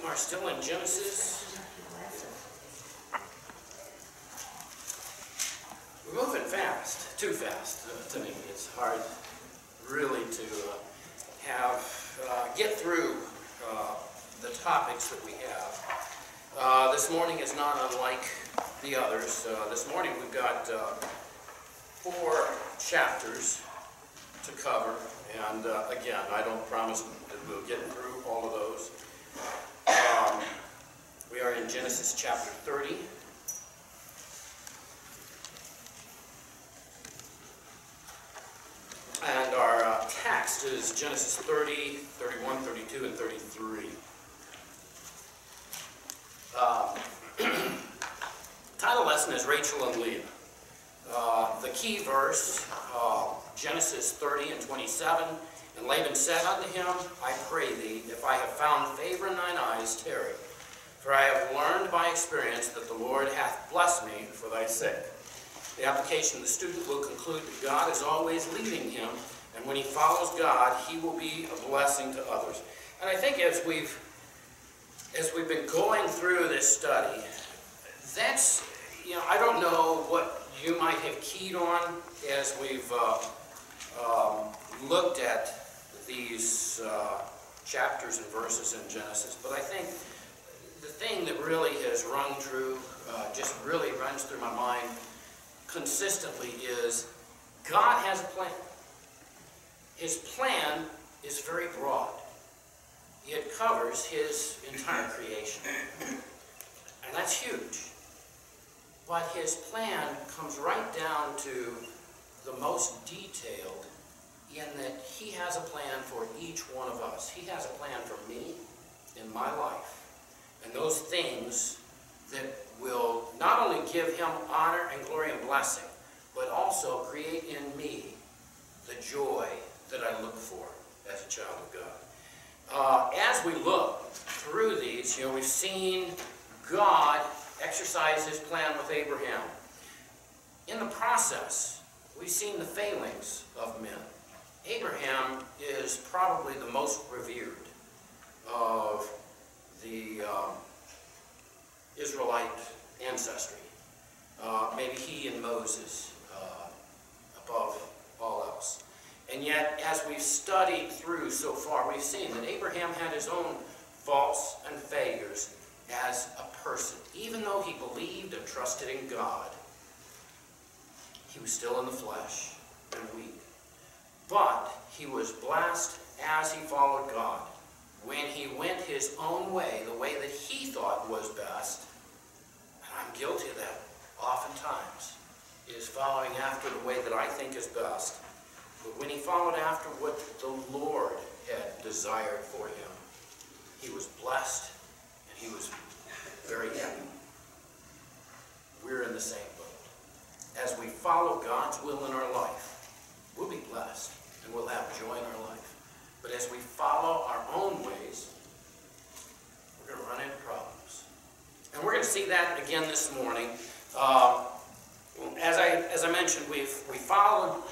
are still in Genesis. We're moving fast, too fast to me. It's hard really to get through the topics that we have. This morning is not unlike the others. This morning we've got 4 chapters to cover, and again, I don't promise that we'll get through all of those. We are in Genesis chapter 30. And our text is Genesis 30, 31, 32, and 33. Title lesson is Rachel and Leah. The key verse, Genesis 30 and 27, and Laban said unto him, I pray thee, if I have found favor in thine eyes, tarry. For I have learned by experience that the Lord hath blessed me for thy sake. The application, the student will conclude that God is always leading him, and when he follows God, he will be a blessing to others. And I think as we've been going through this study, that's, I don't know what you might have keyed on as we've looked at these chapters and verses in Genesis, but I think the thing that really has rung true, just really runs through my mind consistently, is God has a plan. His plan is very broad. It covers his entire creation. And that's huge. But his plan comes right down to the most detailed, in that he has a plan for each one of us. He has a plan for me in my life. And those things that will not only give him honor and glory and blessing, but also create in me the joy that I look for as a child of God. As we look through these, we've seen God exercise his plan with Abraham. In the process, we've seen the failings of men. Abraham is probably the most revered of the Israelite ancestry. Maybe he and Moses above all else. And yet, as we've studied through so far, we've seen that Abraham had his own faults and failures as a person. Even though he believed and trusted in God, he was still in the flesh and weak. But he was blessed as he followed God. When he went his own way, the way that he thought was best, and I'm guilty of that oftentimes, is following after the way that I think is best. But when he followed after what the Lord had desired for him, he was blessed and he was very happy. We're in the same boat. As we follow God's will in our life, we'll be blessed and we'll have joy in our life. But as we follow our own ways, we're going to run into problems. And we're going to see that again this morning. As I mentioned, we followed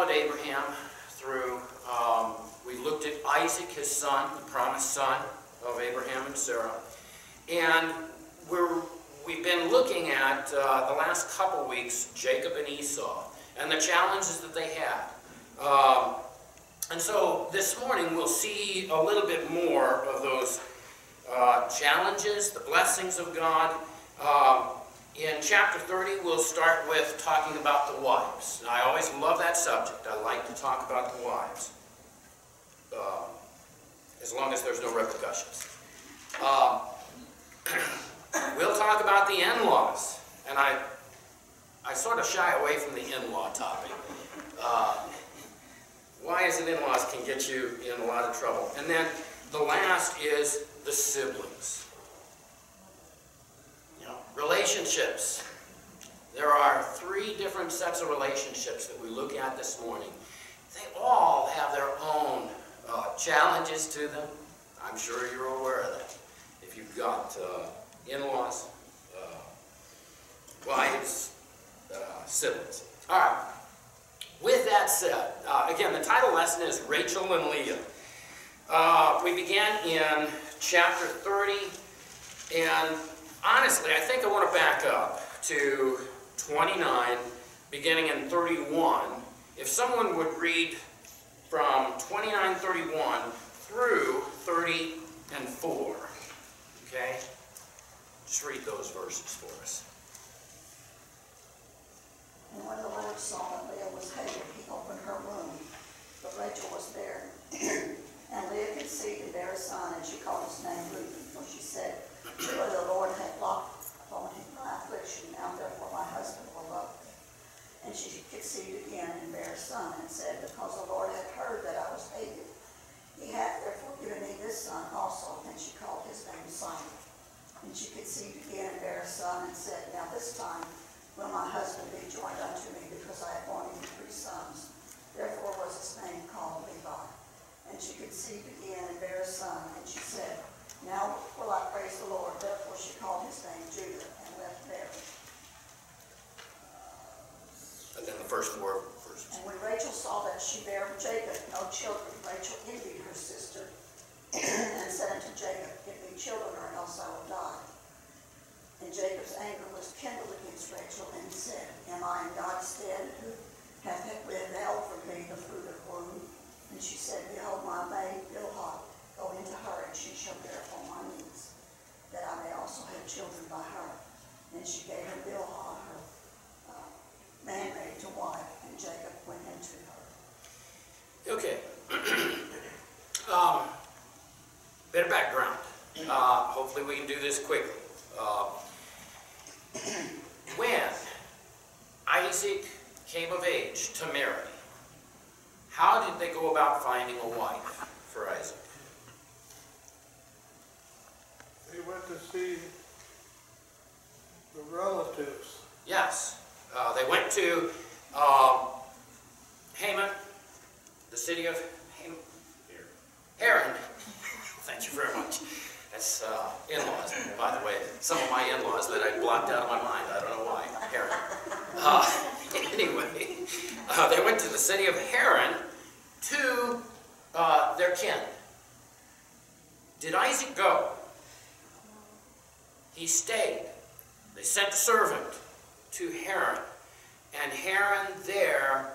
Abraham through. We looked at Isaac, his son, the promised son of Abraham and Sarah, and we've been looking at the last couple weeks Jacob and Esau and the challenges that they had. And so this morning we'll see a little bit more of those challenges, the blessings of God. In chapter 30, we'll start with talking about the wives. Now, I always love that subject. I like to talk about the wives, as long as there's no repercussions. We'll talk about the in-laws, and I sort of shy away from the in-law topic. Why is it in-laws can get you in a lot of trouble? And then the last is the siblings. Relationships. There are 3 different sets of relationships that we look at this morning. They all have their own challenges to them. I'm sure you're aware of that. If you've got in-laws, wives, siblings. All right. With that said, again, the title lesson is Rachel and Leah. We began in chapter 30, and honestly, I think I want to back up to 29, beginning in 31. If someone would read from 29:31 through 30 and 4, okay? Just read those verses for us. And when the Lord saw that Leah was hated, he opened her womb, but Rachel was barren. And Leah conceived and bare a son, and she called his name Reuben, for she said, surely the Lord hath locked upon him my affliction, now therefore my husband will love me. And she conceived again and bare a son, and said, because the Lord hath heard that I was hated, he hath therefore given me this son also. And she called his name Simon. And she conceived again and bare a son, and said, now this time will my husband be joined unto me, because I have borne him 3 sons. Therefore was his name called Levi. And she conceived again and bare a son, and she said, now will I praise the Lord. Therefore she called his name Judah, and left Mary. And then the first 4 verses. And when Rachel saw that she bare Jacob no children, Rachel envied her sister, and said unto Jacob, give me children, or else I will die. And Jacob's anger was kindled against Rachel, and he said, am I in God's stead, who hath withheld from me the fruit of the womb? And she said, behold, my maid Bilhah, go into her, and she shall bear upon my knees, that I may also have children by her. And she gave her Bilhah, her handmaid, to wife, and Jacob went into her. Okay. Bit of background. Hopefully we can do this quickly. When Isaac came of age to marry, how did they go about finding a wife for Isaac? They went to see the relatives. Yes. They went to Haman, the city of Haran. Thank you very much. That's in-laws, by the way. Some of my in-laws that I blocked out of my mind. I don't know why. Haran. Anyway, they went to the city of Haran to their kin. Did Isaac go? He stayed. They sent a servant to Haran, and Haran there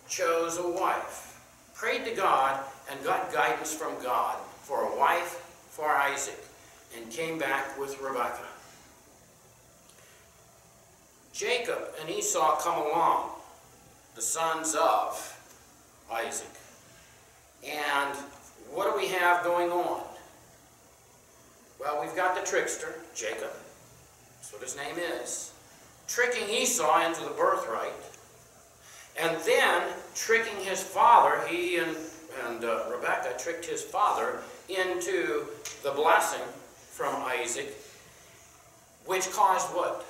chose a wife, prayed to God, and got guidance from God for a wife for Isaac, and came back with Rebekah. Jacob and Esau come along, the sons of Isaac. And what do we have going on? Well, we've got the trickster, Jacob. That's what his name is. Tricking Esau into the birthright. And then tricking his father, he and Rebekah tricked his father into the blessing from Isaac, which caused what?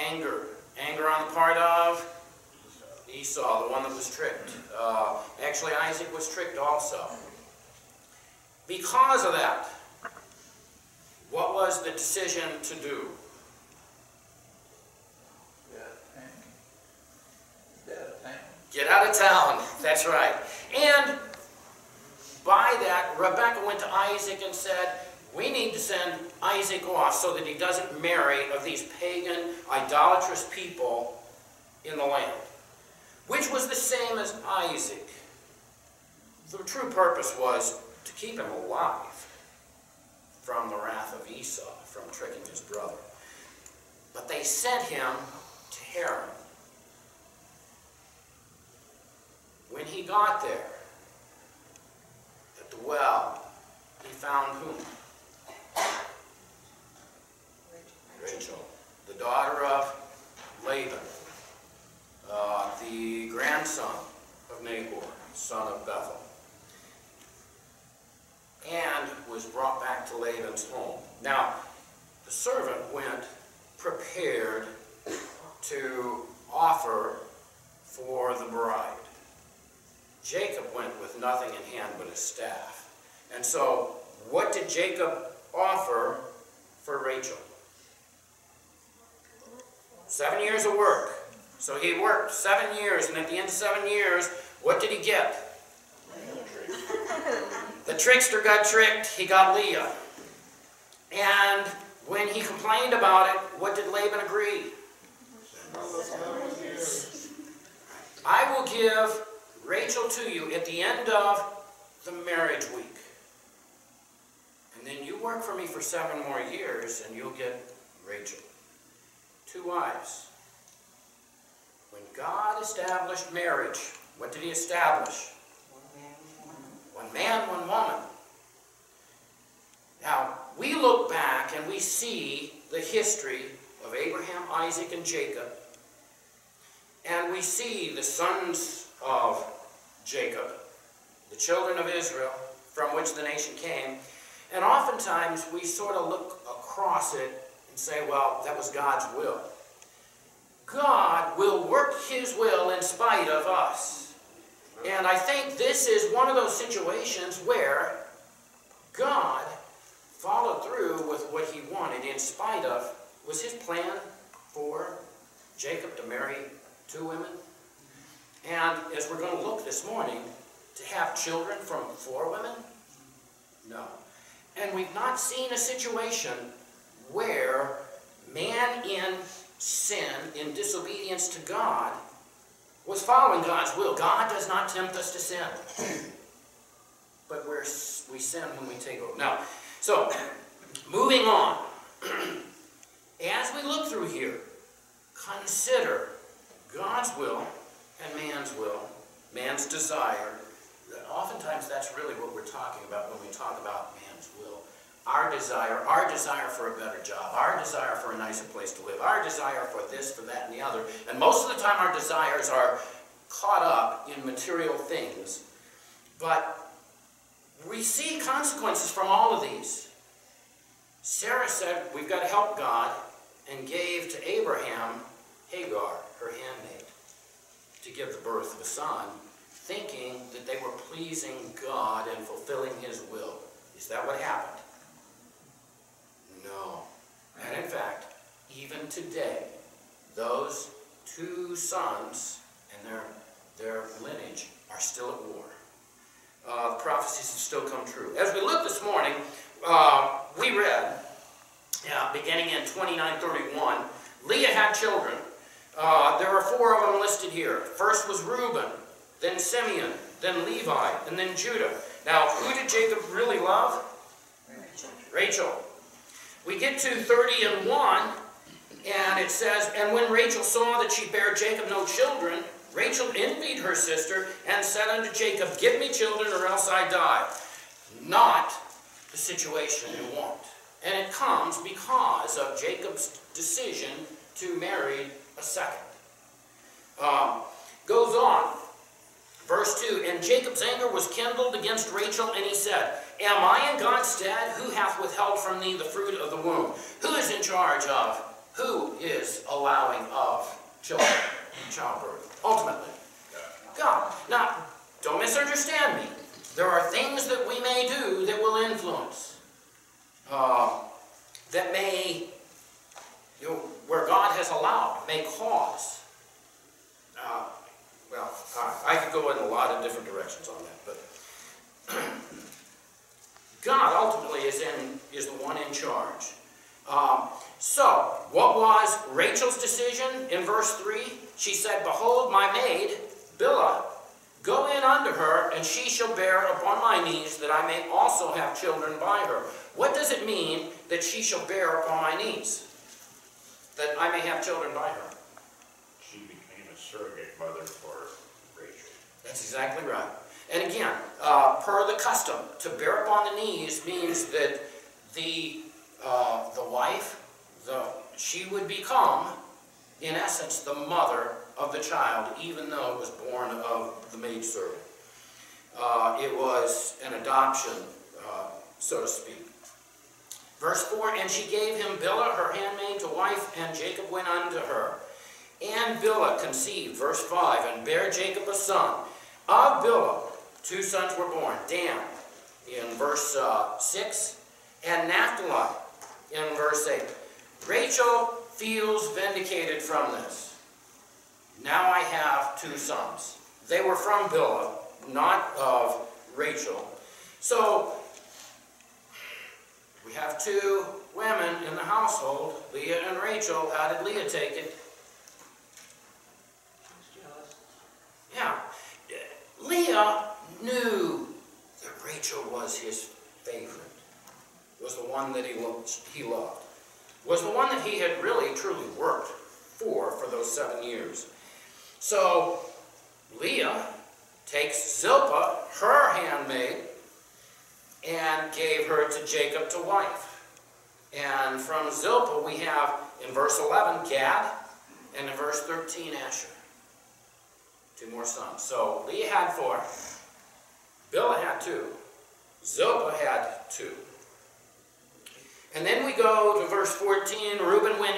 Anger. Anger on the part of Esau, the one that was tricked. Actually, Isaac was tricked also. Because of that, what was the decision to do? Get out of town. That's right. And by that, Rebekah went to Isaac and said, we need to send Isaac off so that he doesn't marry of these pagan, idolatrous people in the land. Which was the same as Isaac. The true purpose was to keep him alive from the wrath of Esau, from tricking his brother. But they sent him to Haran. When he got there, at the well, he found whom? Rachel, the daughter of Laban, the grandson of Nahor, son of Bethel, and was brought back to Laban's home. Now, the servant went prepared to offer for the bride. Jacob went with nothing in hand but his staff. And so, what did Jacob offer for Rachel? 7 years of work. So he worked 7 years, and at the end of 7 years, what did he get? The trickster got tricked. He got Leah. And when he complained about it, what did Laban agree? I will give Rachel to you at the end of the marriage week. And then you work for me for 7 more years and you'll get Rachel. 2 wives. When God established marriage, what did he establish? One man, one woman. Now, we look back and we see the history of Abraham, Isaac, and Jacob. And we see the sons of Jacob, the children of Israel, from which the nation came. And oftentimes we sort of look across it and say, well, that was God's will. God will work his will in spite of us. And I think this is one of those situations where God followed through with what he wanted in spite of, was his plan for Jacob to marry 2 women. And as we're going to look this morning, to have children from 4 women? No. And we've not seen a situation where man in sin, in disobedience to God, was following God's will. God does not tempt us to sin. But we sin when we take over. Now, so, moving on. As we look through here, consider God's will and man's will, man's desire. Oftentimes that's really what we're talking about when we talk about man's will. Our desire for a better job, our desire for a nicer place to live, our desire for this, for that, and the other. And most of the time our desires are caught up in material things. But we see consequences from all of these. Sarah said, we've got to help God, and gave to Abraham Hagar, her handmaid, to give the birth of a son, thinking that they were pleasing God and fulfilling his will. Is that what happened? No. And in fact, even today, those 2 sons and their lineage are still at war. The prophecies have still come true. As we look this morning, we read, beginning in 29:31, Leah had children. There are 4 of them listed here. First was Reuben, then Simeon, then Levi, and then Judah. Now, who did Jacob really love? Rachel. We get to 30:1, and it says, and when Rachel saw that she bare Jacob no children, Rachel envied her sister and said unto Jacob, give me children or else I die. Not the situation you want. And it comes because of Jacob's decision to marry a second. Goes on. Verse 2, and Jacob's anger was kindled against Rachel, and he said, am I in God's stead? Who hath withheld from thee the fruit of the womb? Who is in charge of? Who is allowing of children, childbirth? Ultimately, God. Now, don't misunderstand me. There are things that we may do that will influence, that may, where God has allowed, may cause. I could go in a lot of different directions on that, but God ultimately is the one in charge. So, what was Rachel's decision in verse 3? She said, behold, my maid, Bilhah, go in unto her, and she shall bear upon my knees, that I may also have children by her. What does it mean that she shall bear upon my knees? That I may have children by her. She became a surrogate mother for Rachel. That's exactly right. And again, per the custom, to bear upon the knees means that the wife, she would become, in essence, the mother of the child, even though it was born of the maidservant. It was an adoption, so to speak. Verse 4, and she gave him Bilhah, her handmaid, to wife, and Jacob went unto her. And Bilhah conceived, verse 5, and bare Jacob a son. Of Bilhah, 2 sons were born, Dan, in verse 6, and Naphtali, in verse 8. Rachel feels vindicated from this. Now I have 2 sons. They were from Bilhah, not of Rachel. So, we have two women in the household, Leah and Rachel. How did Leah take it? Yeah. Leah knew that Rachel was his favorite, was the one that he loved, was the one that he had really, truly worked for those 7 years. So, Leah takes Zilpah, her handmaid, and gave her to Jacob to wife. And from Zilpah we have, in verse 11, Gad, and in verse 13, Asher. 2 more sons. So Leah had 4, Bilhah had 2, Zilpah had 2. And then we go to verse 14. Reuben went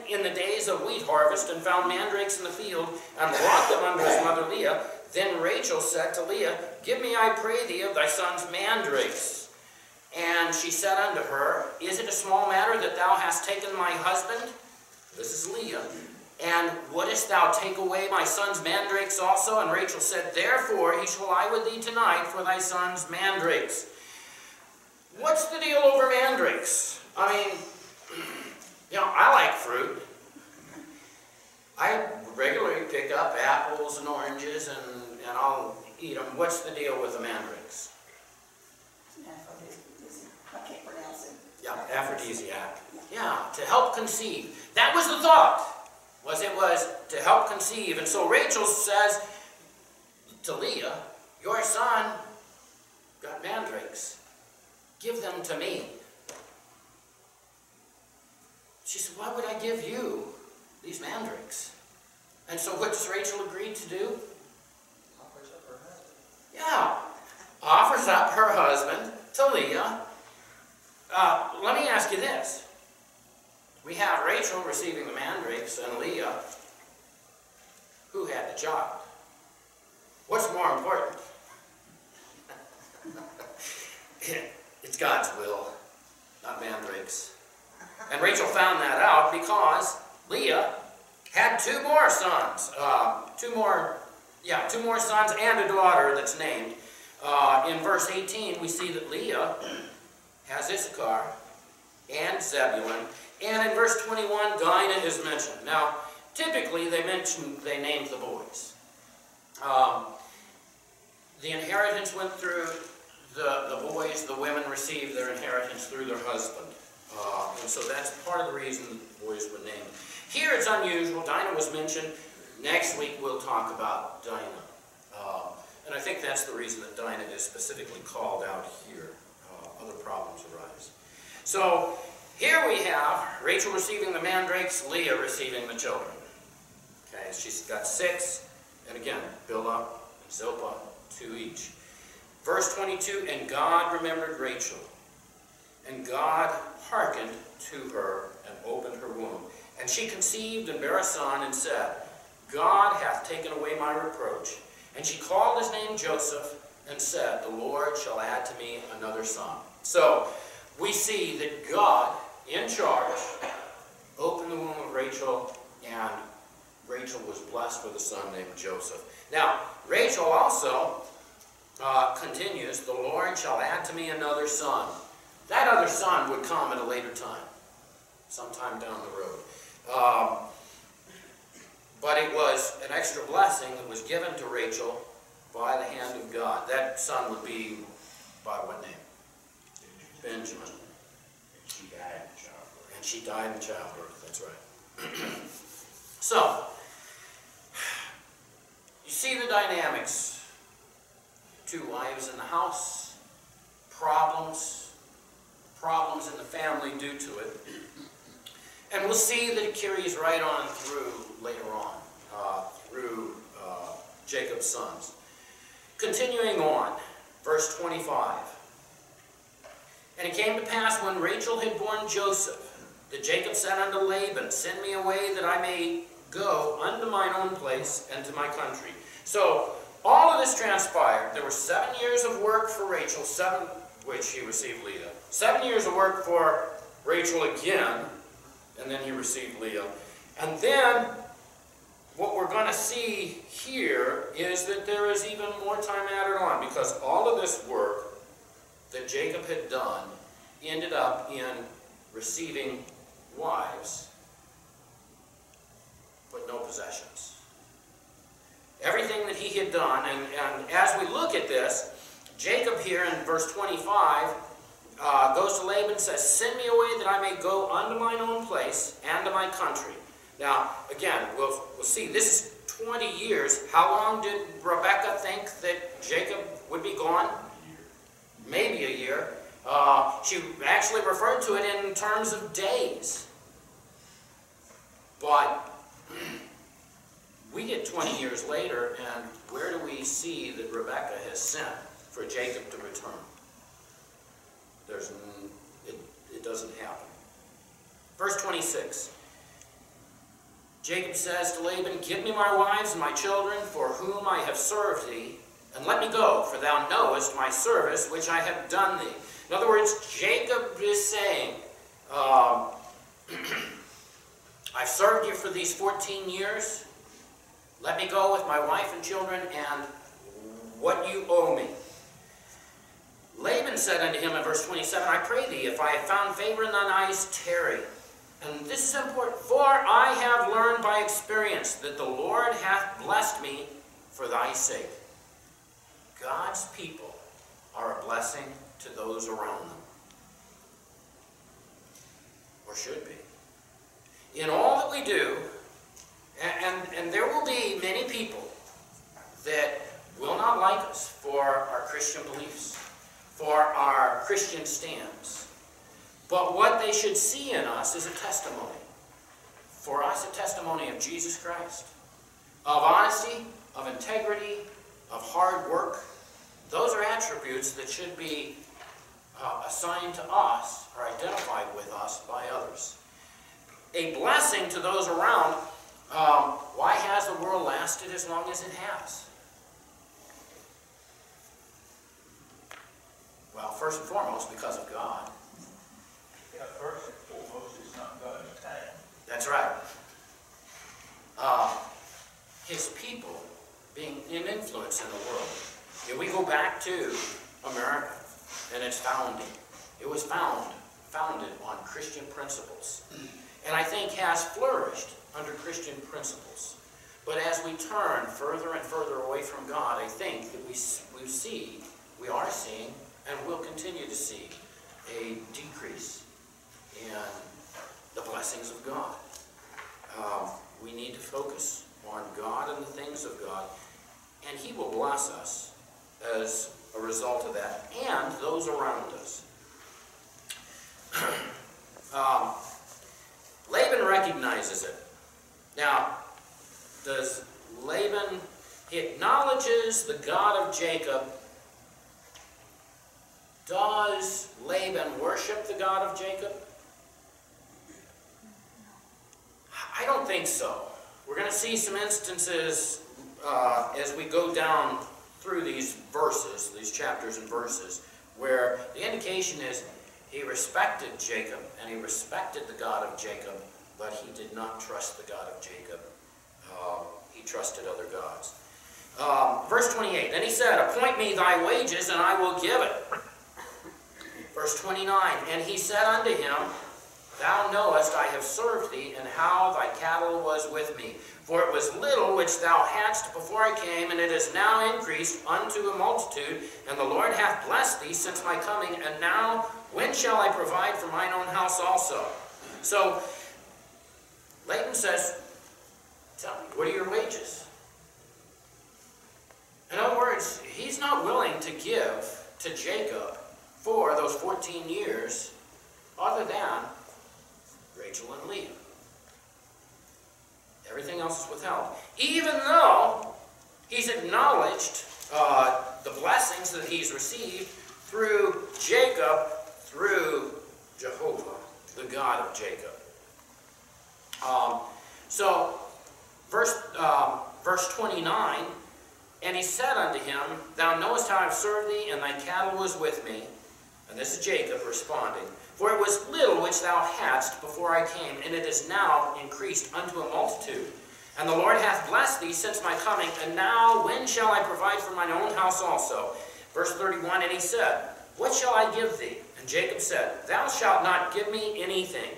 in the days of wheat harvest and found mandrakes in the field and brought them unto his mother Leah. Then Rachel said to Leah, Give me, I pray thee, of thy son's mandrakes. And she said unto her, Is it a small matter that thou hast taken my husband? This is Leah. And wouldest thou take away my son's mandrakes also? And Rachel said, Therefore he shall lie with thee tonight for thy son's mandrakes. What's the deal over mandrakes? I mean, I like fruit. I regularly pick up apples and oranges and I'll eat them. What's the deal with the mandrakes? I can't pronounce it. Yeah, aphrodisiac. Yeah, to help conceive. That was the thought. It was to help conceive. And so Rachel says to Leah, Your son got mandrakes. Give them to me. She said, Why would I give you these mandrakes? And so what does Rachel agree to do? Offers up her husband. Yeah. Offers up her husband to Leah. Let me ask you this. We have Rachel receiving the mandrakes and Leah, who had the child. What's more important? It's God's will, not mandrakes. And Rachel found that out because Leah had 2 more sons. 2 more sons and a daughter that's named. In verse 18, we see that Leah has Issachar and Zebulun. And in verse 21, Dinah is mentioned. Now, typically they named the boys. The inheritance went through the boys. The women received their inheritance through their husband. And so that's part of the reason the boys were named. Here it's unusual. Dinah was mentioned. Next week we'll talk about Dinah. And I think that's the reason that Dinah is specifically called out here. Other problems arise. So here we have Rachel receiving the mandrakes, Leah receiving the children. Okay, she's got 6. And again, Bilhah and Zilpah, 2 each. Verse 22, And God remembered Rachel. And God hearkened to her and opened her womb. And she conceived and bare a son and said, God hath taken away my reproach. And she called his name Joseph and said, The Lord shall add to me another son. So we see that God, in charge, opened the womb of Rachel, and Rachel was blessed with a son named Joseph. Now, Rachel also continues, The Lord shall add to me another son. That other son would come at a later time, sometime down the road. But it was an extra blessing that was given to Rachel by the hand of God. That son would be, by what name? Benjamin. And she died in childbirth. And she died in childbirth, that's right. So, you see the dynamics. 2 wives in the house, problems in the family due to it. And we'll see that it carries right on through later on, through Jacob's sons. Continuing on, verse 25. And it came to pass when Rachel had borne Joseph, that Jacob said unto Laban, Send me away that I may go unto mine own place and to my country. So, all of this transpired. There were 7 years of work for Rachel, 7 which he received Leah. 7 years of work for Rachel again, and then he received Leah. And then what we're going to see here is that there is even more time added on, because all of this work that Jacob had done ended up in receiving wives, but no possessions. Everything that he had done, and as we look at this, Jacob here in verse 25 goes to Laban and says, "Send me away that I may go unto mine own place and to my country." Now, again, we'll see, this is 20 years. How long did Rebekah think that Jacob would be gone? Maybe a year. She actually referred to it in terms of days. But we get 20 years later, and where do we see that Rebekah has sent for Jacob to return? It doesn't happen. Verse 26. Jacob says to Laban, "Give me my wives and my children, for whom I have served thee, and let me go, for thou knowest my service which I have done thee." In other words, Jacob is saying, I've served you for these 14 years. Let me go with my wife and children and what you owe me. Laban said unto him in verse 27, "I pray thee, if I have found favor in thine eyes, tarry." And this is important. "For I have learned by experience that the Lord hath blessed me for thy sake." God's people are a blessing to those around them. Or should be. In all that we do, and there will be many people that will not like us for our Christian beliefs, for our Christian stands. But what they should see in us is a testimony. For us, a testimony of Jesus Christ. Of honesty, of integrity, of hard work. Those are attributes that should be assigned to us or identified with us by others. A blessing to those around. Why has the world lasted as long as it has? Well, first and foremost, because of God. Yeah, first and foremost, it's not God's time. That's right. His people being an influence in the world. If we go back to America and its founding, it was founded on Christian principles. And I think has flourished under Christian principles. But as we turn further and further away from God, I think that we are seeing, and will continue to see, a decrease in the blessings of God. We need to focus on God and the things of God, and He will bless us as a result of that, and those around us. Laban recognizes it. Now, does Laban, he acknowledges the God of Jacob. Does Laban worship the God of Jacob? I don't think so. We're going to see some instances as we go down through these verses, these chapters and verses, where the indication is he respected Jacob and he respected the God of Jacob, but he did not trust the God of Jacob. He trusted other gods. Verse 28, "Then he said, Appoint me thy wages, and I will give it." Verse 29, "And he said unto him, Thou knowest I have served thee, and how thy cattle was with me. For it was little which thou hadst before I came, and it is now increased unto a multitude, and the Lord hath blessed thee since my coming, and now when shall I provide for mine own house also?" So Laban says, "Tell me, what are your wages?" In other words, he's not willing to give to Jacob for those 14 years other than Rachel and Leah. Everything else is withheld. Even though he's acknowledged the blessings that he's received through Jacob, through Jehovah, the God of Jacob. So, verse 29, "And he said unto him, Thou knowest how I have served thee, and thy cattle was with me." And this is Jacob responding. "For it was little which thou hadst before I came, and it is now increased unto a multitude. And the Lord hath blessed thee since my coming, and now when shall I provide for mine own house also? Verse 31, and he said, what shall I give thee? And Jacob said, thou shalt not give me anything.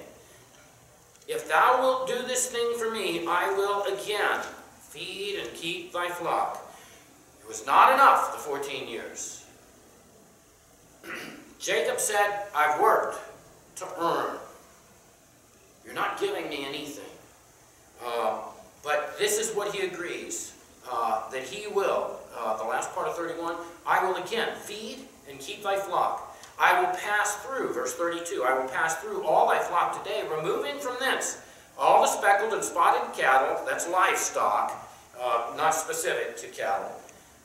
If thou wilt do this thing for me, I will again feed and keep thy flock. It was not enough, the 14 years. Jacob said, I've worked to earn. You're not giving me anything. But this is what he agrees, that he will, the last part of 31, I will again feed and keep thy flock. I will pass through, verse 32, I will pass through all thy flock today, removing from thence all the speckled and spotted cattle, that's livestock, not specific to cattle,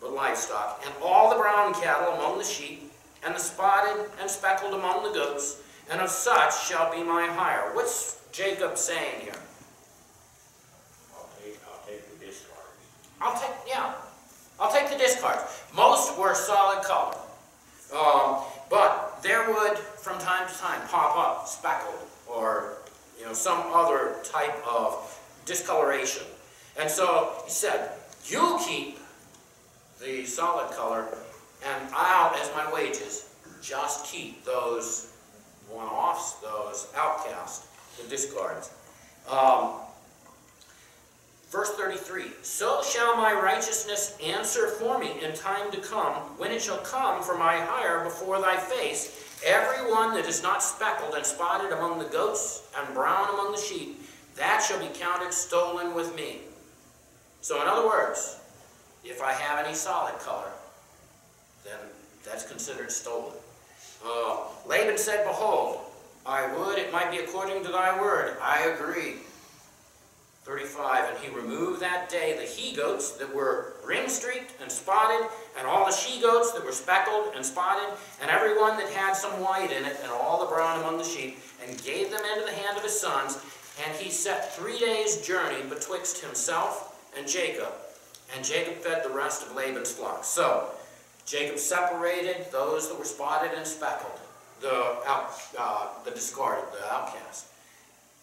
but livestock, and all the brown cattle among the sheep, and the spotted and speckled among the goats, and of such shall be my hire. What's Jacob saying here? I'll take the discards. I'll take the discards. Most were solid color. But there would, from time to time, pop up speckled or some other type of discoloration. And so he said, you keep the solid color, and I'll, as my wages, just keep those one-offs, those outcasts, the discards. Verse 33, so shall my righteousness answer for me in time to come, when it shall come for my hire before thy face. Every one that is not speckled and spotted among the goats and brown among the sheep, that shall be counted stolen with me. So in other words, if I have any solid color, then that's considered stolen. Laban said, behold, I would it might be according to thy word. I agree. 35, and he removed that day the he-goats that were ring-streaked and spotted, and all the she-goats that were speckled and spotted, and every one that had some white in it, and all the brown among the sheep, and gave them into the hand of his sons. And he set 3 days' journey betwixt himself and Jacob fed the rest of Laban's flock. So Jacob separated those that were spotted and speckled, the discarded, the outcast,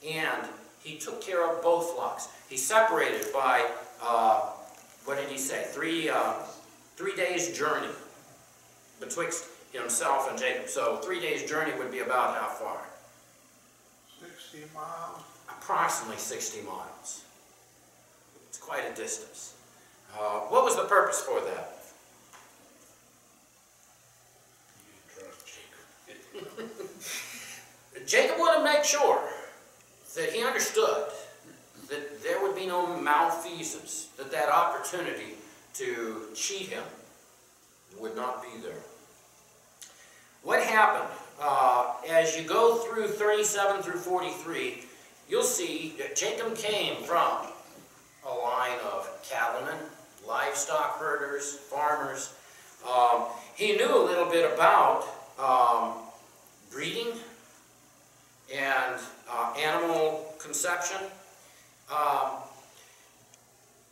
and he took care of both flocks. He separated by, what did he say, 3 days' journey betwixt himself and Jacob. So 3 days' journey would be about how far? 60 miles. Approximately 60 miles. It's quite a distance. What was the purpose for that? You didn't trust Jacob. Jacob wanted to make sure that he understood that there would be no malfeasance, that opportunity to cheat him would not be there. What happened? As you go through 37 through 43, you'll see that Jacob came from a line of cattlemen, livestock herders, farmers. He knew a little bit about breeding and animal conception.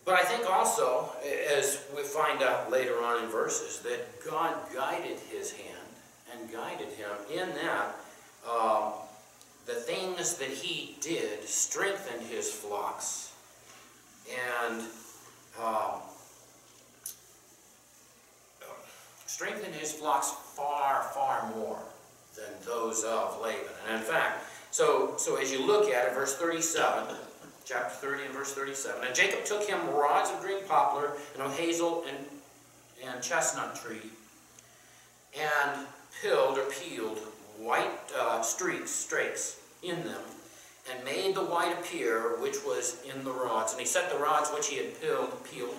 But I think also, as we find out later on in verses, that God guided his hand and guided him in that the things that he did strengthened his flocks and strengthened his flocks far, far more than those of Laban. And in fact, so as you look at it, verse 37, chapter 30 and verse 37, and Jacob took him rods of green poplar and of hazel and chestnut tree, and peeled white strakes in them, and made the white appear which was in the rods. And he set the rods which he had peeled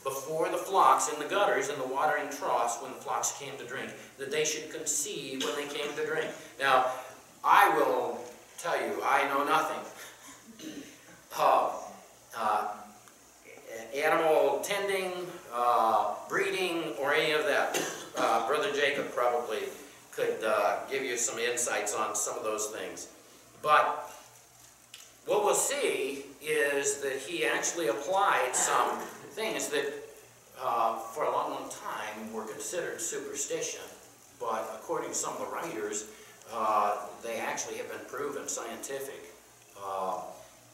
before the flocks in the gutters and the watering troughs when the flocks came to drink, that they should conceive when they came to drink. Now, I will tell you, I know nothing of animal tending, breeding, or any of that. Brother Jacob probably could give you some insights on some of those things. But what we'll see is that he actually applied some things that for a long, long time were considered superstition. But according to some of the writers, they actually have been proven scientific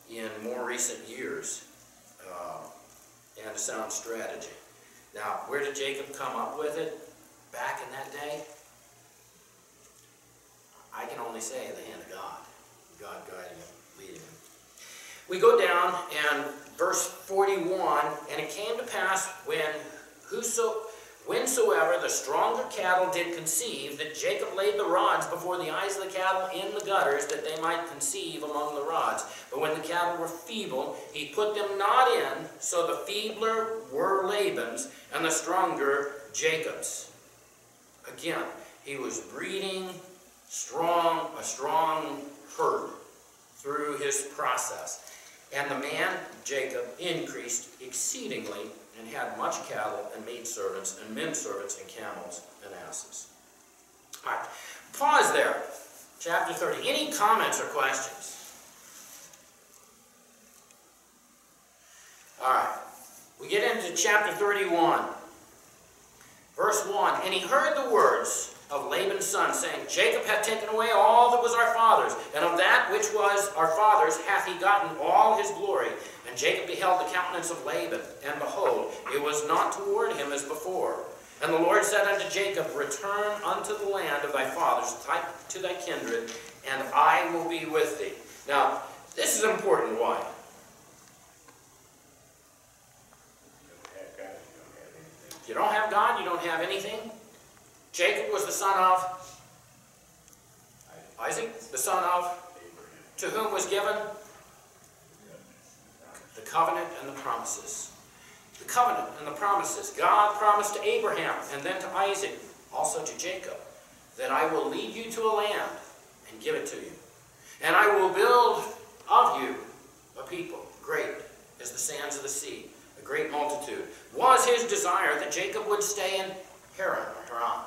in more recent years. and a sound strategy. Now, where did Jacob come up with it back in that day? I can only say the hand of God. God guiding him, leading him. We go down and verse 41, and it came to pass whensoever the stronger cattle did conceive, that Jacob laid the rods before the eyes of the cattle in the gutters, that they might conceive among the rods. But when the cattle were feeble, he put them not in, so the feebler were Laban's, and the stronger Jacob's. Again, he was breeding a strong herd through his process. And the man, Jacob, increased exceedingly, and had much cattle, and maidservants, and menservants, and camels, and asses. All right, pause there. Chapter 30. Any comments or questions? All right, we get into chapter 31. Verse 1, and he heard the words of Laban's son, saying, Jacob hath taken away all that was our father's, and of that which was our father's hath he gotten all his glory. And Jacob beheld the countenance of Laban, and behold, it was not toward him as before. And the Lord said unto Jacob, return unto the land of thy fathers, to thy kindred, and I will be with thee. Now, this is important. Why? If you don't have God, you don't have anything. Jacob was the son of Isaac, the son of, to whom was given the covenant and the promises. The covenant and the promises. God promised to Abraham and then to Isaac, also to Jacob, that I will lead you to a land and give it to you. And I will build of you a people great as the sands of the sea, a great multitude. Was his desire that Jacob would stay in Haran or Haran?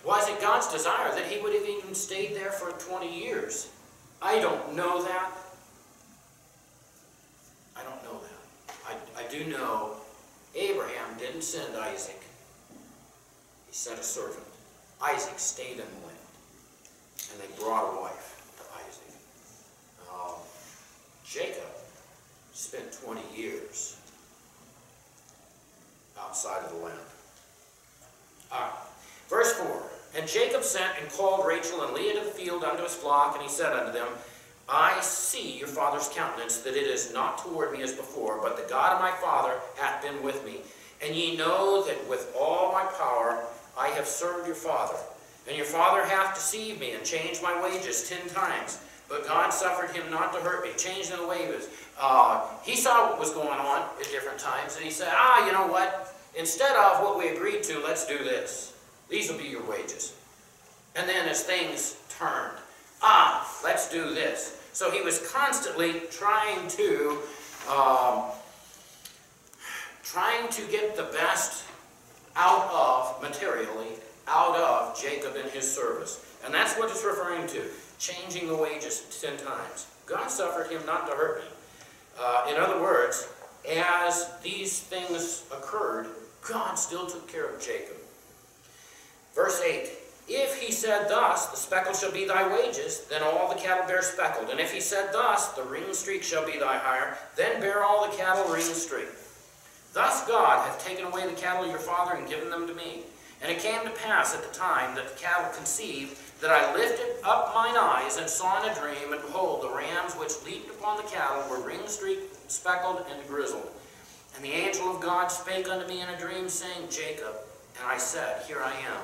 Was it God's desire that he would have even stayed there for 20 years? I don't know that. I don't know that. I do know Abraham didn't send Isaac. He sent a servant. Isaac stayed in the land. And they brought a wife to Isaac. Jacob spent 20 years outside of the land. All right. Verse 4, and Jacob sent and called Rachel and Leah to the field unto his flock, and he said unto them, I see your father's countenance, that it is not toward me as before, but the God of my father hath been with me. And ye know that with all my power I have served your father. And your father hath deceived me, and changed my wages 10 times. But God suffered him not to hurt me, changing the wages. He saw what was going on at different times, and he said, you know what? Instead of what we agreed to, let's do this. These will be your wages. And then as things turned, let's do this. So he was constantly trying to get the best out of, materially, out of Jacob and his service. And that's what it's referring to, changing the wages 10 times. God suffered him not to hurt me. In other words, as these things occurred, God still took care of Jacob. Verse 8, if he said thus, the speckle shall be thy wages, then all the cattle bear speckled. And if he said thus, the ring streak shall be thy hire, then bear all the cattle ring streak. Thus God hath taken away the cattle of your father and given them to me. And it came to pass at the time that the cattle conceived, that I lifted up mine eyes and saw in a dream, and behold, the rams which leaped upon the cattle were ring streaked, speckled, and grizzled. And the angel of God spake unto me in a dream, saying, Jacob. And I said, Here I am.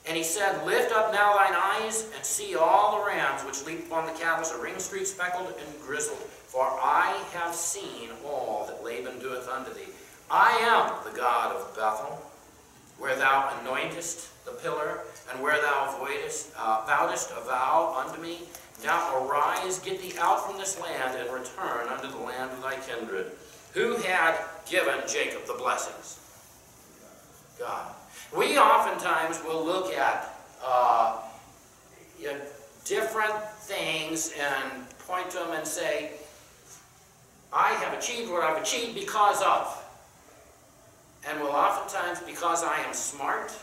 And he said, Lift up now thine eyes, and see all the rams which leap upon the cattle are ring streaked, speckled, and grizzled. For I have seen all that Laban doeth unto thee. I am the God of Bethel, where thou anointest the pillar, and where thou vowedest a vow unto me. Now arise, get thee out from this land, and return unto the land of thy kindred. Who had given Jacob the blessings? God. We oftentimes will look at different things and point to them and say, I have achieved what I've achieved because of. And will oftentimes, because I am smart,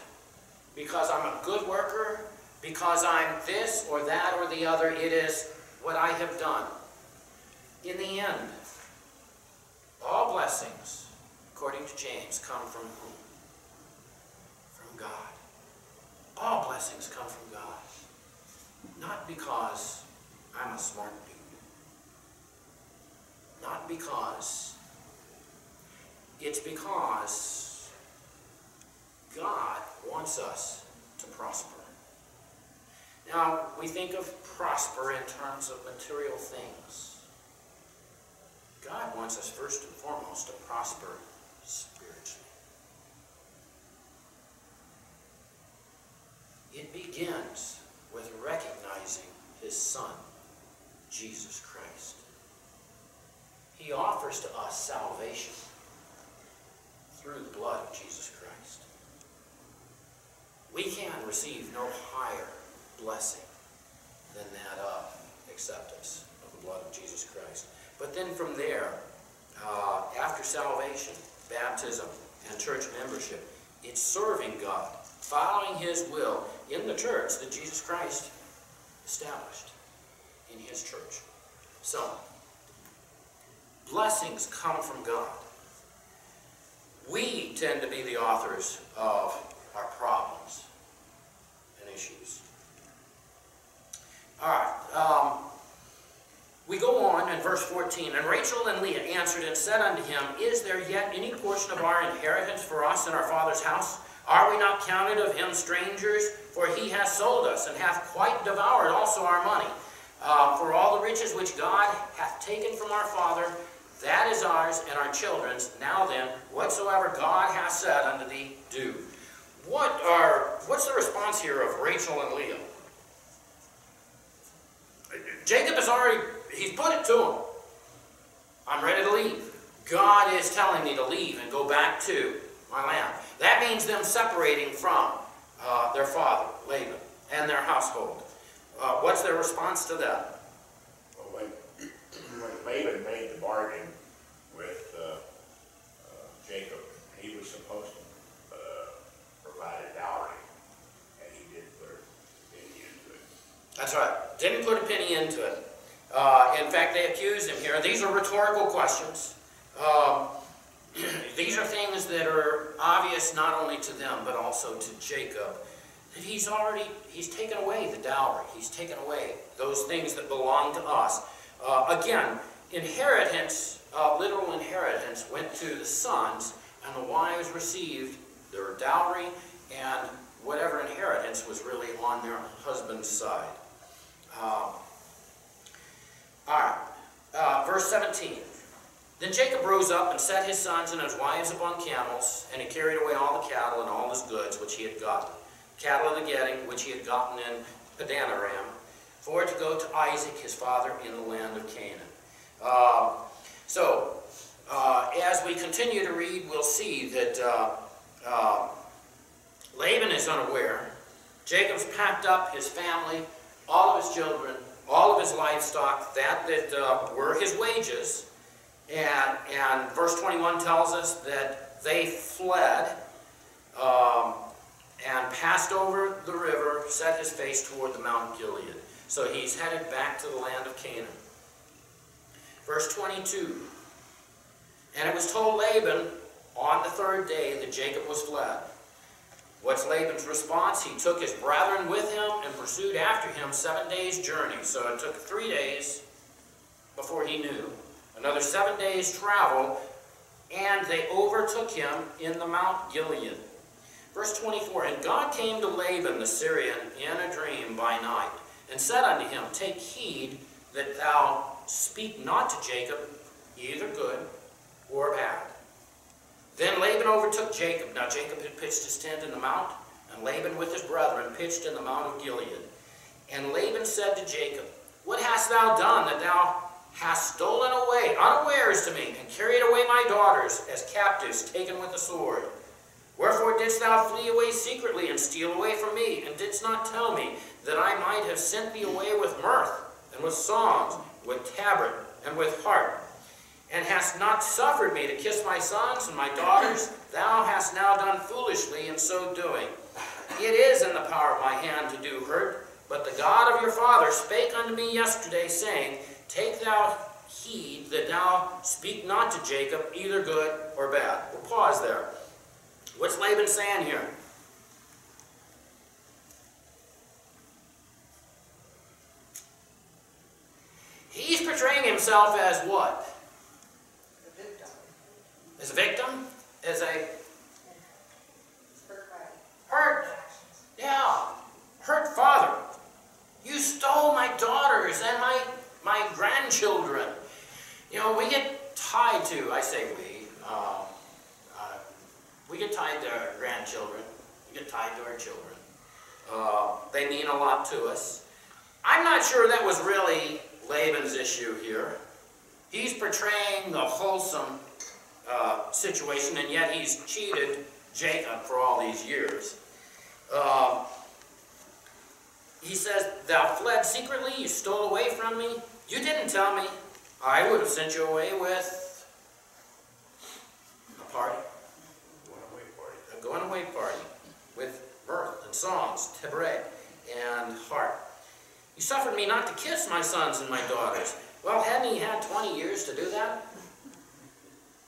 because I'm a good worker, because I'm this or that or the other, it is what I have done. In the end, all blessings, according to James, come from whom? From God. All blessings come from God. Not because I'm a smart dude. Not because. It's because God wants us to prosper. Now, we think of prosper in terms of material things. God wants us first and foremost to prosper spiritually. It begins with recognizing His Son, Jesus Christ. He offers to us salvation through the blood of Jesus Christ. We can receive no higher blessing than that of acceptance of the blood of Jesus Christ. But then from there, after salvation, baptism, and church membership, it's serving God, following His will in the church that Jesus Christ established in His church. So, blessings come from God. We tend to be the authors of our problems and issues. All right. We go on in verse 14. And Rachel and Leah answered and said unto him, Is there yet any portion of our inheritance for us in our father's house? Are we not counted of him strangers? For he hath sold us, and hath quite devoured also our money. For all the riches which God hath taken from our father, that is ours and our children's. Now then, whatsoever God hath said unto thee, do. What's the response here of Rachel and Leah? Jacob he's put it to him. I'm ready to leave. God is telling me to leave and go back to my land. That means them separating from their father, Laban, and their household. What's their response to that? Well, when Laban made the bargain with Jacob, he was supposed to provide a dowry, and he didn't put a penny into it. That's right. Didn't put a penny into it. In fact, they accuse him here. These are rhetorical questions. These are things that are obvious not only to them, but also to Jacob. That he's taken away the dowry. He's taken away those things that belong to us. Again, inheritance, literal inheritance, went to the sons, and the wives received their dowry, and whatever inheritance was really on their husband's side. All right, verse 17. Then Jacob rose up and set his sons and his wives upon camels, and he carried away all the cattle and all his goods which he had gotten, cattle of the getting which he had gotten in Padanaram, for to go to Isaac his father in the land of Canaan. As we continue to read, we'll see that Laban is unaware. Jacob's packed up his family, all of his children, all of his livestock, that were his wages. And verse 21 tells us that they fled and passed over the river, set his face toward the Mount Gilead. So he's headed back to the land of Canaan. Verse 22. And it was told Laban on the third day that Jacob was fled. What's Laban's response? He took his brethren with him and pursued after him 7 days' journey. So it took 3 days before he knew. Another 7 days' travel, and they overtook him in the Mount Gilead. Verse 24, And God came to Laban the Syrian in a dream by night, and said unto him, Take heed that thou speak not to Jacob either good or bad. Then Laban overtook Jacob. Now Jacob had pitched his tent in the mount, and Laban with his brethren pitched in the Mount of Gilead. And Laban said to Jacob, What hast thou done that thou hast stolen away unawares to me, and carried away my daughters as captives taken with the sword? Wherefore didst thou flee away secretly, and steal away from me, and didst not tell me, that I might have sent thee away with mirth, and with songs, with tabret, and with harp? And hast not suffered me to kiss my sons and my daughters? Thou hast now done foolishly in so doing. It is in the power of my hand to do hurt, but the God of your father spake unto me yesterday, saying, Take thou heed that thou speak not to Jacob either good or bad. We'll pause there. What's Laban saying here? He's portraying himself as what? The victim. As a victim? As a Hurt by hurt, yeah, hurt father. You stole my daughters and my grandchildren. You know, we get tied to, I say we get tied to our grandchildren. We get tied to our children. They mean a lot to us. I'm not sure that was really Laban's issue here. He's portraying the wholesome situation, and yet he's cheated Jacob for all these years. He says, thou fled secretly, you stole away from me. You didn't tell me. I would have sent you away with a party. A going away party with mirth and songs, tabret and harp. You suffered me not to kiss my sons and my daughters. Well, hadn't he had 20 years to do that?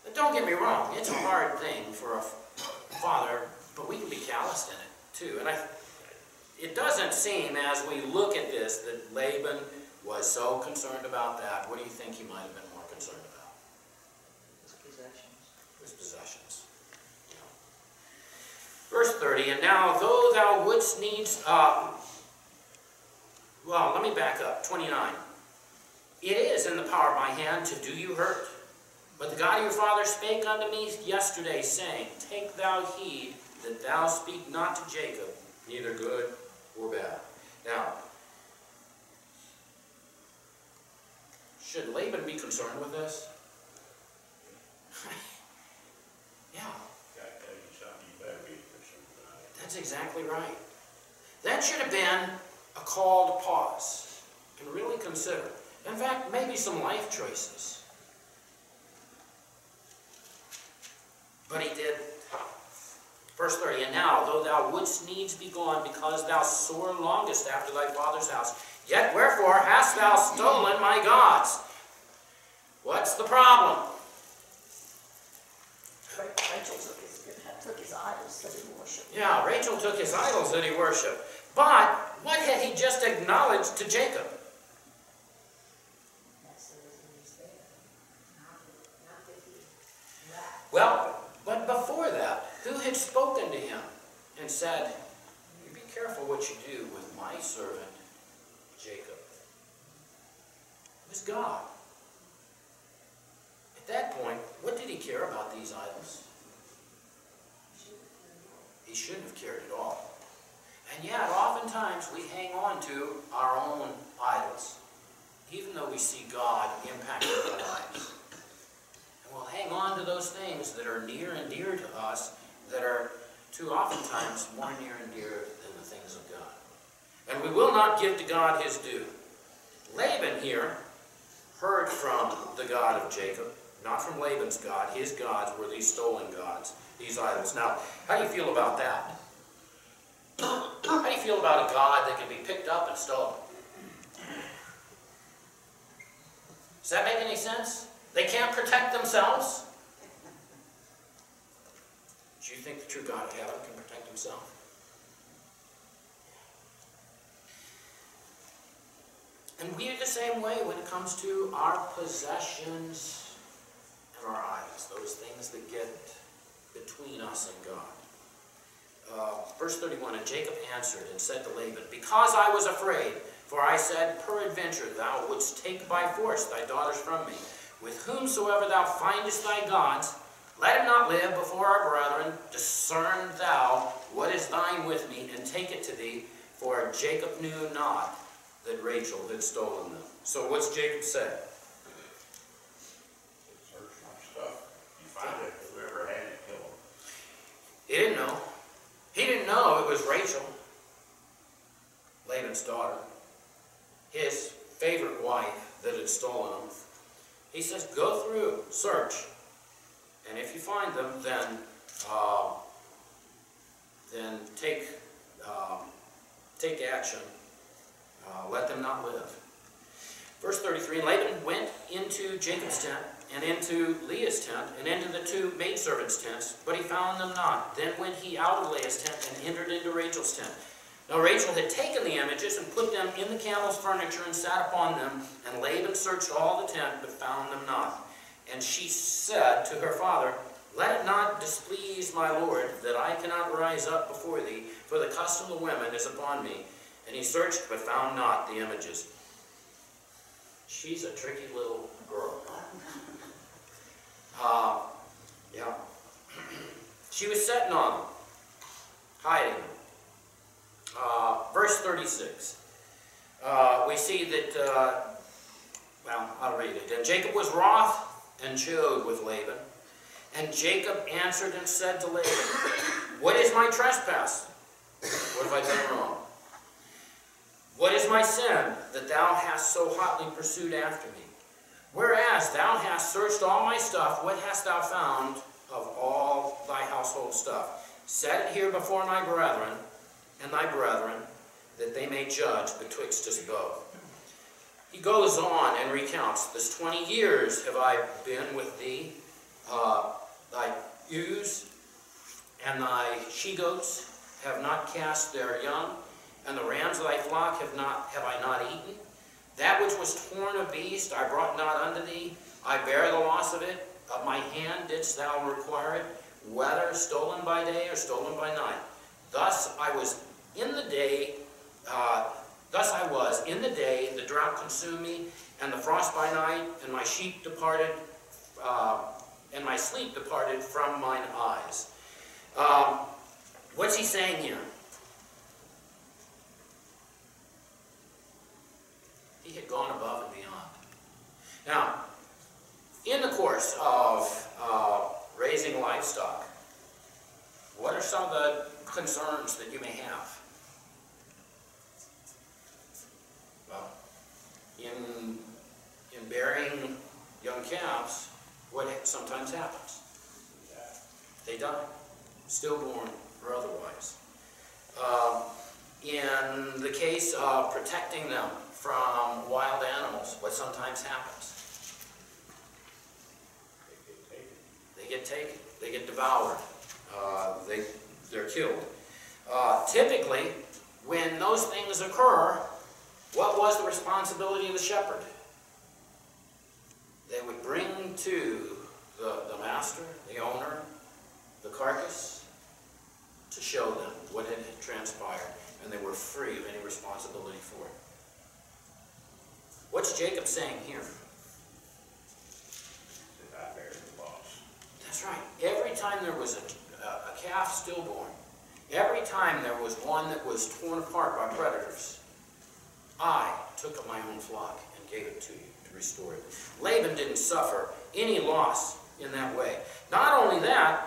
But don't get me wrong, it's a hard thing for a father, but we can be calloused in it too. And it doesn't seem, as we look at this, that Laban was so concerned about that. What do you think he might have been more concerned about? His possessions. His possessions. You know. Verse 30, and now though thou wouldst needs, well, let me back up, 29. It is in the power of my hand to do you hurt. But the God of your father spake unto me yesterday, saying, take thou heed that thou speak not to Jacob, neither good or bad. Now, should Laban be concerned with this? Yeah. That's exactly right. That should have been a call to pause and really consider. In fact, maybe some life choices. But he did. Verse 30, and now, though thou wouldst needs be gone, because thou sore longest after thy father's house, yet wherefore hast thou stolen my gods? What's the problem? Rachel took his idols that he worshipped. Yeah, Rachel took his idols that he worshipped. But what had he just acknowledged to Jacob? Well, but before that, who had spoken to him and said, you be careful what you do with my servant Jacob? It was God. At that point, what did he care about these idols? He shouldn't have cared at all. And yet, oftentimes, we hang on to our own idols, even though we see God impacting our lives. And we'll hang on to those things that are near and dear to us, that are too oftentimes more near and dear than the things of God. And we will not give to God his due. Laban here heard from the God of Jacob, not from Laban's God. His gods were these stolen gods, these idols. Now, how do you feel about that? How do you feel about a God that can be picked up and stolen? Does that make any sense? They can't protect themselves? Do you think the true God of heaven can protect himself? And we are the same way when it comes to our possessions and our idols, those things that get between us and God. Verse 31, and Jacob answered and said to Laban, because I was afraid, for I said, peradventure thou wouldst take by force thy daughters from me. With whomsoever thou findest thy gods, let him not live before our brethren. Discern thou what is thine with me, and take it to thee. For Jacob knew not that Rachel had stolen them. So what's Jacob say? Search my stuff. You find it, whoever had it, kill him. He didn't know. He didn't know it was Rachel, Laban's daughter, his favorite wife that had stolen them. He says, go through, search, and if you find them, then take action. Let them not live. Verse 33, and Laban went into Jacob's tent, and into Leah's tent, and into the two maidservants' tents, but he found them not. Then went he out of Leah's tent, and entered into Rachel's tent. Now Rachel had taken the images, and put them in the camel's furniture, and sat upon them. And Laban searched all the tent, but found them not. And she said to her father, Let it not displease my lord, that I cannot rise up before thee, for the custom of women is upon me. And he searched, but found not the images. She's a tricky little girl. Yeah. She was sitting on them, hiding them. Verse 36. We see that, well, I'll read it. And Jacob was wroth and chode with Laban. And Jacob answered and said to Laban, What is my trespass? What have I done wrong? What is my sin, that thou hast so hotly pursued after me? Whereas thou hast searched all my stuff, what hast thou found of all thy household stuff? Set it here before my brethren and thy brethren, that they may judge betwixt us both. He goes on and recounts, This 20 years have I been with thee, thy ewes and thy she-goats have not cast their young, and the rams of thy flock have I not eaten. That which was torn of beast I brought not unto thee. I bear the loss of it. Of my hand didst thou require it, whether stolen by day or stolen by night. Thus I was in the day, the drought consumed me, and the frost by night, and my sheep departed, and my sleep departed from mine eyes. What's he saying here? He had gone above and beyond. Now, in the course of raising livestock, what are some of the concerns that you may have? Well, in bearing young calves, what sometimes happens? They die, stillborn or otherwise. In the case of protecting them from wild animals, what sometimes happens? They get taken. They get devoured. They're killed. Typically, when those things occur, what was the responsibility of the shepherd? They would bring to the master, the owner, the carcass, to show them what had transpired, and they were free of any responsibility for it. What's Jacob saying here? That I bear the loss. That's right. Every time there was a calf stillborn, every time there was one that was torn apart by predators, I took up my own flock and gave it to you to restore it. Laban didn't suffer any loss in that way. Not only that,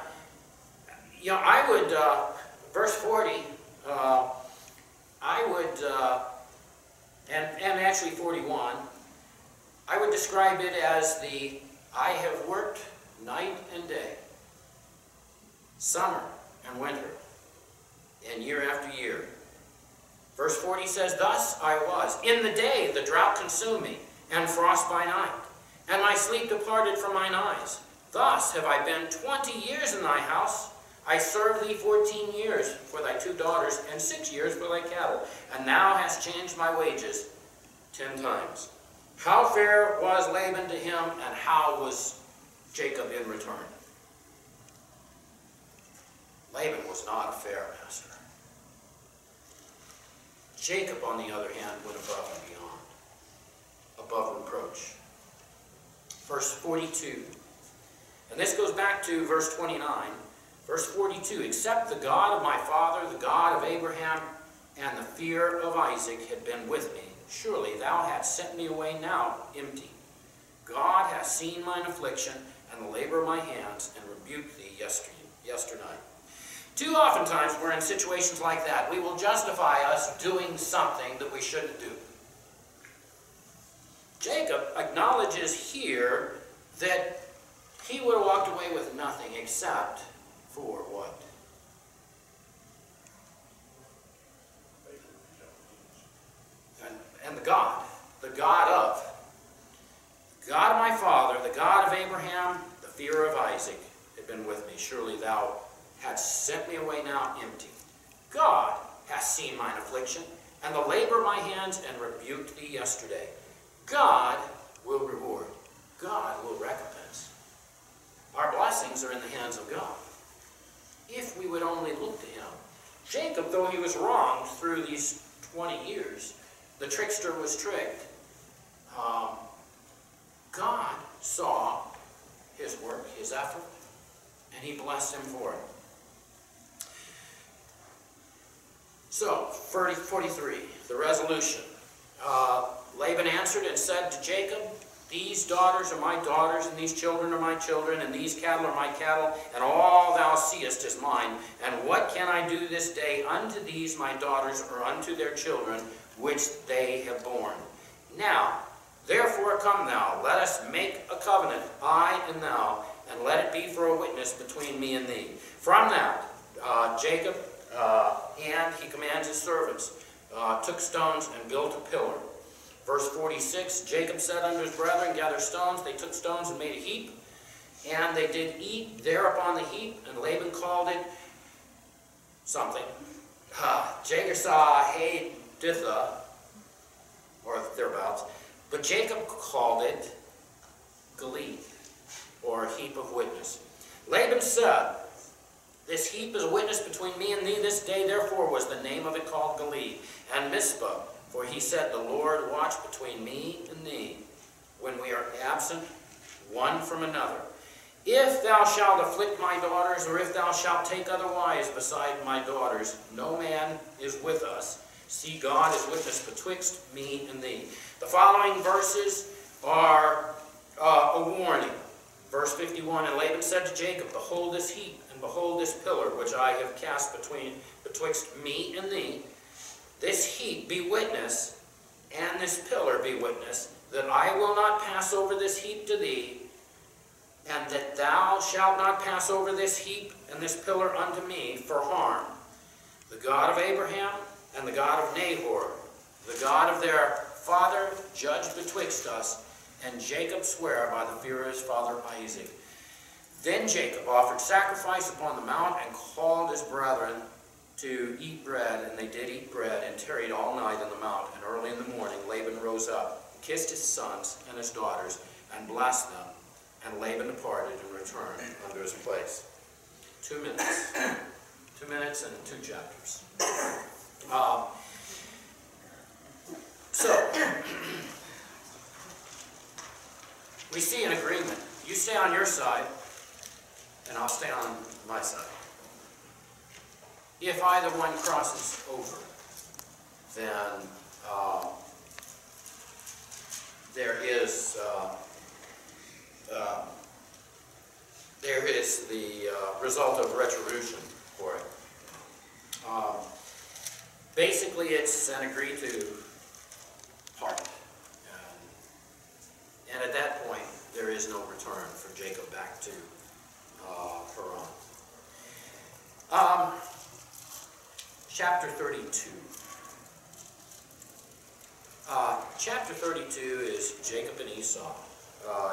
you know, I would, verse 40, I would, and actually 41, I would describe it as I have worked night and day, summer and winter, and year after year. Verse 40 says, Thus I was. In the day the drought consumed me, and frost by night, and my sleep departed from mine eyes. Thus have I been 20 years in thy house. I served thee 14 years for thy 2 daughters, and 6 years for thy cattle. And thou hast changed my wages 10 times. How fair was Laban to him, and how was Jacob in return? Laban was not a fair master. Jacob, on the other hand, went above and beyond, above reproach. Verse 42, and this goes back to verse 29. Verse 42, Except the God of my father, the God of Abraham, and the fear of Isaac had been with me, surely thou hadst sent me away now empty. God hath seen mine affliction and the labor of my hands, and rebuked thee yesternight. Too oftentimes we're in situations like that. We will justify us doing something that we shouldn't do. Jacob acknowledges here that he would have walked away with nothing except for what? And the God of been with me. Surely thou hadst sent me away now empty. God hath seen mine affliction, and the labor of my hands, and rebuked thee yesterday. God will reward. God will recompense. Our blessings are in the hands of God, if we would only look to him. Jacob, though he was wronged through these 20 years, the trickster was tricked. God saw his work, his effort, and he blessed him for it. So, 43, the resolution. Laban answered and said to Jacob, these daughters are my daughters, and these children are my children, and these cattle are my cattle, and all thou seest is mine. And what can I do this day unto these my daughters, or unto their children, which they have borne? Now, therefore come thou, let us make a covenant, I and thou, and let it be for a witness between me and thee. From that, Jacob, and he commands his servants, took stones and built a pillar. Verse 46, Jacob said unto his brethren, gather stones. They took stones and made a heap, and they did eat thereupon the heap, and Laban called it something. Jagasah-Haditha, or thereabouts. But Jacob called it Gilead, or heap of witness. Laban said, this heap is a witness between me and thee this day, therefore was the name of it called Gilead. And Mizpah, for he said, the Lord watch between me and thee, when we are absent one from another. If thou shalt afflict my daughters, or if thou shalt take other wives beside my daughters, no man is with us. See, God is witness betwixt me and thee. The following verses are a warning. Verse 51, and Laban said to Jacob, behold this heap, and behold this pillar, which I have cast betwixt me and thee. This heap be witness, and this pillar be witness, that I will not pass over this heap to thee, and that thou shalt not pass over this heap and this pillar unto me for harm. The God of Abraham and the God of Nahor, the God of their father, judge betwixt us, and Jacob sware by the fear of his father Isaac. Then Jacob offered sacrifice upon the mount, and called his brethren to eat bread, and they did eat bread, and tarried all night on the mount. And early in the morning Laban rose up, kissed his sons and his daughters, and blessed them. And Laban departed and returned unto his place. 2 minutes. 2 minutes and 2 chapters. We see an agreement. You stay on your side, and I'll stay on my side. If either one crosses over, then there is the result of retribution for it. Basically, it's an agreed to part. And at that point, there is no return for Jacob back to Haran. Chapter 32. Chapter 32 is Jacob and Esau.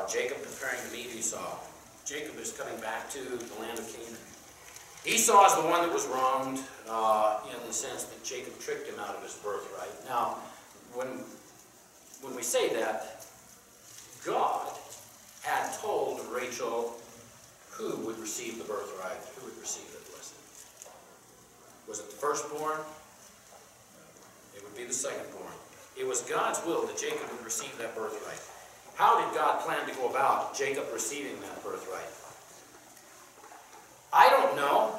Jacob preparing to meet Esau. Jacob is coming back to the land of Canaan. Esau is the one that was wronged in the sense that Jacob tricked him out of his birthright. Now, when we say that, God had told Rachel who would receive the birthright, who would receive the blessing. Was it the firstborn? It would be the secondborn. It was God's will that Jacob would receive that birthright. How did God plan to go about Jacob receiving that birthright? I don't know.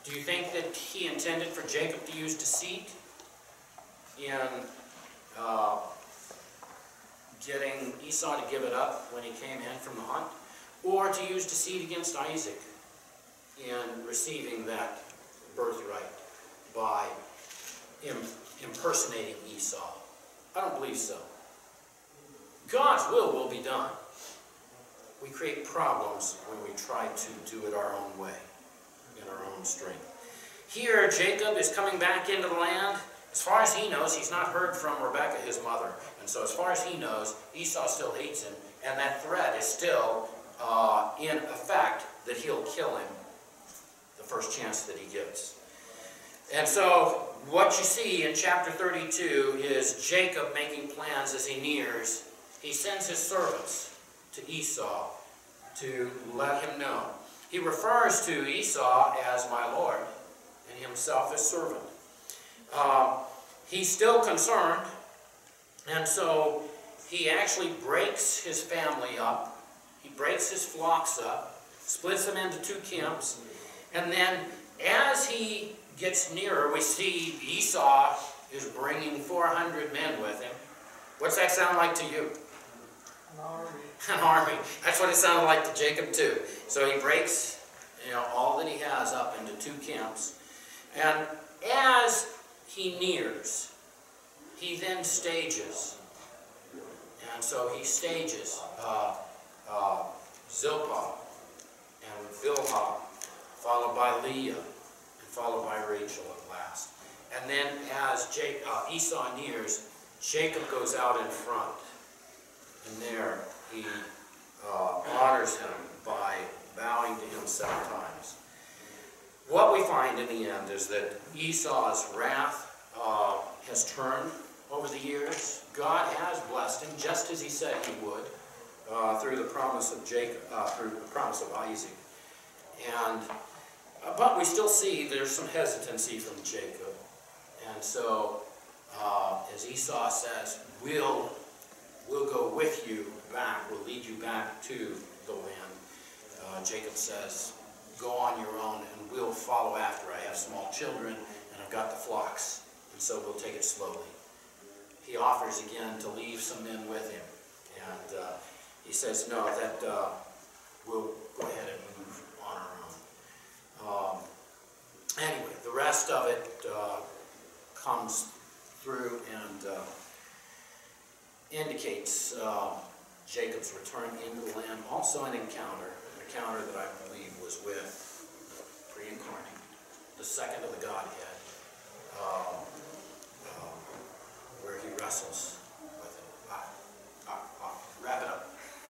Do you think that he intended for Jacob to use deceit in getting Esau to give it up when he came in from the hunt? Or to use deceit against Isaac in receiving that birthright by impersonating Esau? I don't believe so. God's will be done. We create problems when we try to do it our own way, in our own strength. Here, Jacob is coming back into the land. As far as he knows, he's not heard from Rebekah, his mother. And so as far as he knows, Esau still hates him. And that threat is still in effect that he'll kill him the first chance that he gets. And so what you see in chapter 32 is Jacob making plans as he nears. He sends his servants to Esau to let him know. He refers to Esau as my Lord and himself as servant. He's still concerned, and so he actually breaks his family up. He breaks his flocks up, splits them into two camps, and then as he gets nearer, we see Esau is bringing 400 men with him. What's that sound like to you? An army. An army. That's what it sounded like to Jacob too. So he breaks, all that he has up into two camps. And as he nears, he then stages. And so he stages Zilpah and Bilhah, followed by Leah, and followed by Rachel at last. And then as Esau nears, Jacob goes out in front. And there he honors him by bowing to him 7 times. What we find in the end is that Esau's wrath has turned over the years. God has blessed him just as he said he would through the promise of Jacob, through the promise of Isaac. And but we still see there's some hesitancy from Jacob. And so as Esau says, we'll go with you back, we'll lead you back to the land. Jacob says, go on your own and we'll follow after. I have small children and I've got the flocks, and so we'll take it slowly. He offers again to leave some men with him, and he says, no, that we'll go ahead and move on our own. Anyway, the rest of it comes through and indicates Jacob's return into the land. Also an encounter that I believe was with pre-incarnate, the second of the Godhead, where he wrestles